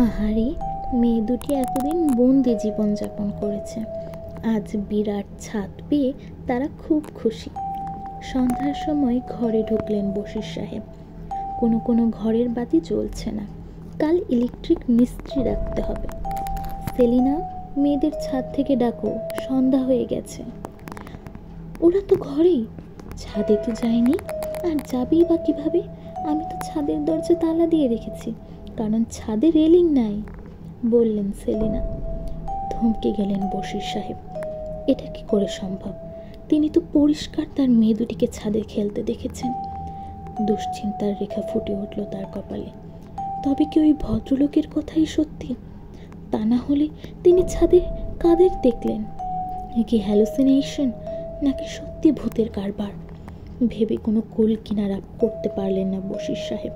আহারে, মেয়ে দুটি এতদিন বন্দি জীবনযাপন করেছে, আজ বিরাট ছাদ পেয়ে তারা খুব খুশি। সন্ধ্যার সময় ঘরে ঢুকলেন বশির সাহেব। কোনো কোনো ঘরের বাতি জ্বলছে না, কাল ইলেকট্রিক মিস্ত্রি রাখতে হবে। সেলিনা, মেয়েদের ছাদ থেকে ডাকো, সন্ধ্যা হয়ে গেছে। ওরা তো ঘরেই, ছাদে তো যায়নি, আর যাবেই বা কিভাবে? আমি তো ছাদের দরজা তালা দিয়ে রেখেছি, কারণ ছাদে রেলিং নাই, বললেন সেলিনা। থমকে গেলেন বশির সাহেব। এটা কি করে সম্ভব? তিনি তো পরিষ্কার তার মেয়ে দুটিকে ছাদে খেলতে দেখেছেন। দুশ্চিন্তার রেখা ফুটে উঠল তার কপালে। তবে কি ওই ভদ্রলোকের কথাই সত্যি? তা না হলে তিনি ছাদে কাদের দেখলেন? এ কি হ্যালুসিনেশন, নাকি সত্যি ভূতের কারবার? ভেবে কোনো কুল কিনারা করতে পারলেন না বশির সাহেব।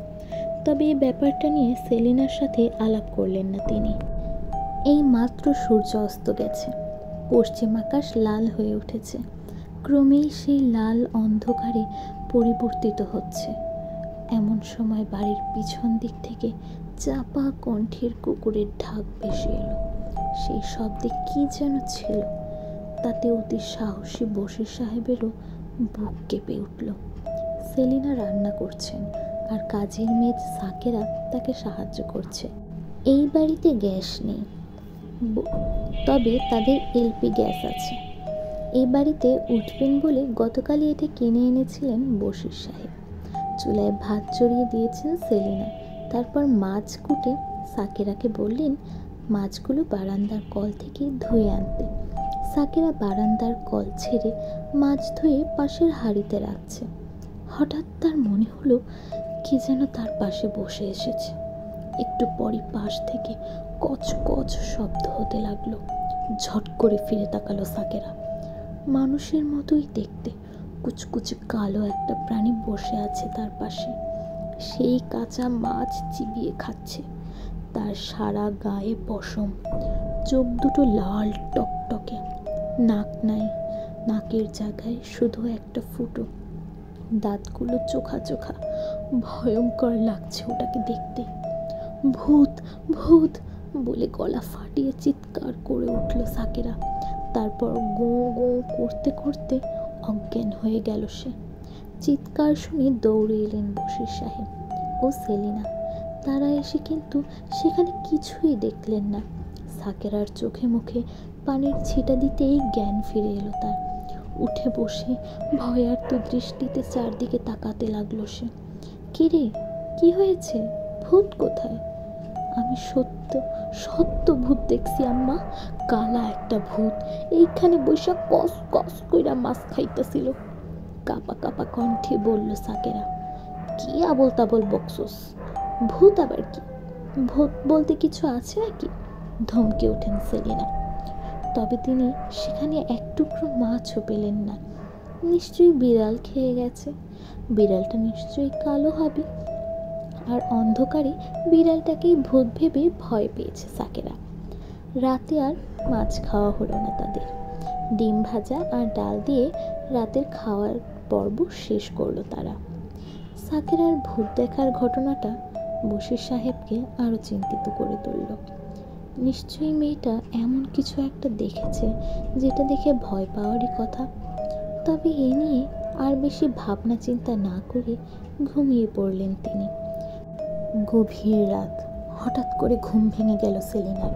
তবে এই ব্যাপারটা নিয়ে সেলিনার সাথে আলাপ করলেন না তিনি। এই মাত্র সূর্য অস্ত গেছে, পশ্চিম আকাশ লাল হয়ে উঠেছে, ক্রমেই সেই লাল অন্ধকারে পরিবর্তিত হচ্ছে। এমন সময় বাড়ির পিছন দিক থেকে চাপা কণ্ঠের কুকুরের ঢাক ভেসে এলো। সেই শব্দে কি যেন ছিল, তাতে অতি সাহসী বশির সাহেবেরও বুক কেঁপে উঠল। সেলিনা রান্না করছেন, আর কাজের মেয়ে সাকেরা তাকে সাহায্য করছে। এই বাড়িতে গ্যাস নেই, তবে তাদের এলপি গ্যাস আছে। এই বাড়িতে উঠবেন বলে গতকালই এটা কিনে এনেছিলেন বশির সাহেব। চুলায় ভাত চড়িয়ে দিয়েছেন সেলিনা। তারপর মাছ কুটে সাকেরাকে বললেন মাছগুলো বারান্দার কল থেকে ধুয়ে আনতে। সাকেরা বারান্দার কল ছেড়ে মাছ ধুয়ে পাশের হাঁড়িতে রাখছে। হঠাৎ তার মনে হলো কি যেন তার পাশে বসে এসেছে। একটু পরই পাশ থেকে কচ কচ শব্দ হতে লাগলো। ঝট করে ফিরে তাকালো সাকেরা। মানুষের মতোই দেখতে, কুচকুচে কালো একটা প্রাণী বসে আছে তার পাশে। সেই কাঁচা মাছ চিবিয়ে খাচ্ছে। তার সারা গায়ে পশম, চোখ দুটো লাল টকটকে, নাক নাই, নাকের জায়গায় শুধু একটা ফুটো, দাঁতগুলো চোখা চোখা। ভয়ঙ্কর লাগছে ওটাকে দেখতে। ভূত ভূত বলে গলা ফাটিয়ে চিৎকার করে উঠল সাকেরা। তারপর গো গো করতে করতে অজ্ঞান হয়ে গেল সে। চিৎকার শুনে দৌড়ে এলেন বশির সাহেব ও সেলিনা। তারা এসে কিন্তু সেখানে কিছুই দেখলেন না। সাকেরার চোখে মুখে পানির ছিটা দিতেই জ্ঞান ফিরে এলো তার। উঠে বসে ভয়ার্ত দৃষ্টিতে চারদিকে তাকাতে লাগলো সে। কিরে, কি হয়েছে? ভূত কোথায়? আমি সত্য সত্য ভূত দেখছি আম্মা, কালা একটা ভূত এইখানে বৈশা কস কস কইরা মাছ খাইতেছিল, কাপা কাপা কণ্ঠে বলল সাকেরা। কি আবল তাবল বকসোস? ভূত আবার কি? ভূত বলতে কিছু আছে নাকি? ধমকে ওঠেন সেলিনা। তবে তিনি সেখানে এক টুকরো মাছও পেলেন না। নিশ্চয়ই বিড়াল খেয়ে গেছে। বিড়ালটা নিশ্চয়ই কালো হবে, আর অন্ধকারে বিড়ালটাকেই ভূত ভেবে ভয় পেয়েছে সাকেরা। রাতে আর মাছ খাওয়া হলো না তাদের। ডিম ভাজা আর ডাল দিয়ে রাতের খাওয়ার পর্ব শেষ করলো তারা। সাকেরার ভূত দেখার ঘটনাটা বশির সাহেবকে আরো চিন্তিত করে তুলল। নিশ্চয়ই মেয়েটা এমন কিছু একটা দেখেছে যেটা দেখে ভয় পাওয়ারই কথা। তবে এ নিয়ে আর বেশি ভাবনা চিন্তা না করে ঘুমিয়ে পড়লেন তিনি। গভীর রাত, হঠাৎ করে ঘুম ভেঙে গেল সেলিনার।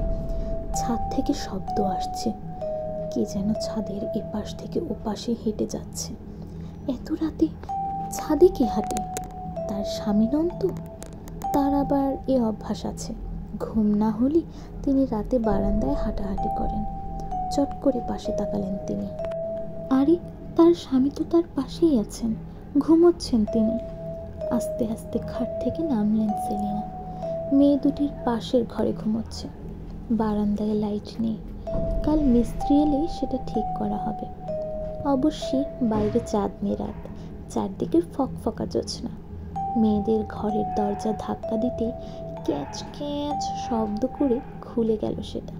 ছাদ থেকে শব্দ আসছে, কে যেন ছাদের এপাশ থেকে ওপাশে হেঁটে যাচ্ছে। এত রাতে ছাদে কে হাঁটে? তার স্বামী নন তো? তার আবার এ অভ্যাস আছে, ঘুম না হলে তিনি রাতে বারান্দায় হাঁটাহাঁটি করেন। চট করে পাশে তাকালেন তিনি। আরে, তার স্বামী তো তার পাশেই আছেন, ঘুমোচ্ছেন তিনি। আস্তে আস্তে খাট থেকে নামলেন সেলিনা। মেয়ে দুটির পাশের ঘরে ঘুমোচ্ছে। বারান্দায় লাইট নেই, কাল মিস্ত্রি এলে সেটা ঠিক করা হবে। অবশ্যই বাইরে চাঁদনি রাত, চারদিকে ফকফকা জ্যোৎস্না। মেয়েদের ঘরের দরজা ধাক্কা দিতে ক্যাচ ক্যাচ শব্দ করে খুলে গেল সেটা।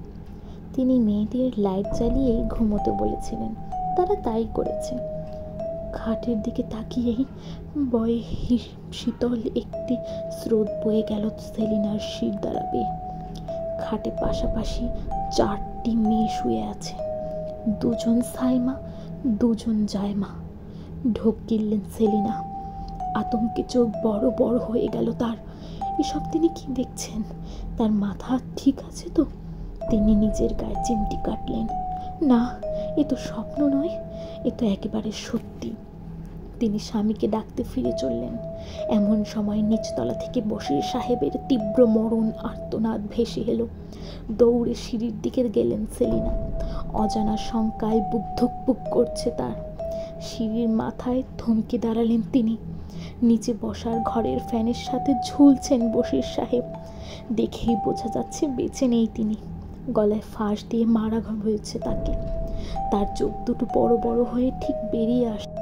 তিনি মেয়েদের লাইট জ্বালিয়েই ঘুমোতে বলেছিলেন, তারা তাই করেছে। খাটের দিকে তাকিয়েই বয়ে শীতল একটি স্রোত বয়ে গেল সেলিনার শির দ্বারা বেয়ে। খাটে পাশাপাশি 4টি মেয়ে শুয়ে আছে, 2জন সাইমা, 2জন জায়মা। ঢোক গিললেন সেলিনা। আতঙ্কে চোখ বড় বড় হয়ে গেল তার। এসব তিনি কি দেখছেন? তার মাথা ঠিক আছে তো? তিনি নিজের গায়ে চিমটি কাটলেন। না, এ তো স্বপ্ন নয়, এ তো একেবারে সত্যি। তিনি স্বামীকে ডাকতে ফিরে চললেন। এমন সময় নিচতলা থেকে বশির সাহেবের তীব্র মরণ আর্তনাদ ভেসে এলো। দৌড়ে সিঁড়ির দিকে গেলেন সেলিনা। অজানা শঙ্কায় বুক ধুকপুক করছে তার। সিঁড়ির মাথায় থমকে দাঁড়ালেন তিনি। নিচে বসার ঘরের ফ্যানের সাথে ঝুলছেন বশির সাহেব। দেখেই বোঝা যাচ্ছে বেঁচে নেই তিনি। গলায় ফাঁস দিয়ে মারা হয়েছে তাকে। তার চোখ দুটো বড় বড় হয়ে ঠিক বেরিয়ে আসছে।